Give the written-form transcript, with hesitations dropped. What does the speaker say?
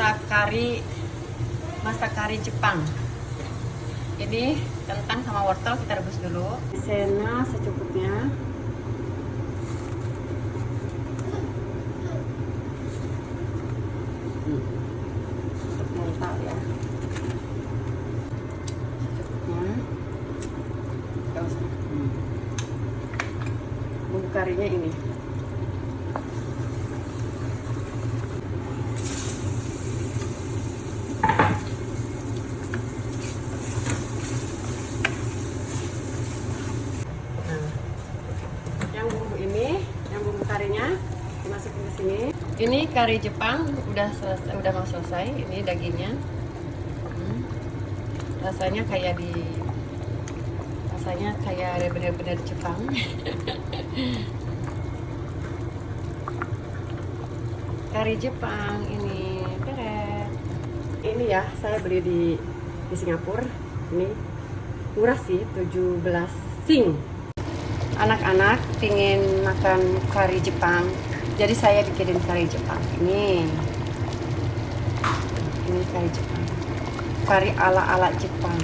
masak kari Jepang. Ini kentang sama wortel kita rebus dulu. Sena secukupnya. Untuk mental ya. Secukupnya. Bumbu karinya ini. Yang bumbu karinya dimasukin ke sini. Ini kari Jepang udah mau selesai. Ini dagingnya. Rasanya kayak benar-benar Jepang. Kari Jepang ini keren. Ini ya, saya beli di Singapura. Ini murah sih, 17 Sing. Anak-anak pingin makan kari Jepang, jadi saya bikinin kari Jepang. Ini kari Jepang, kari ala-ala Jepang.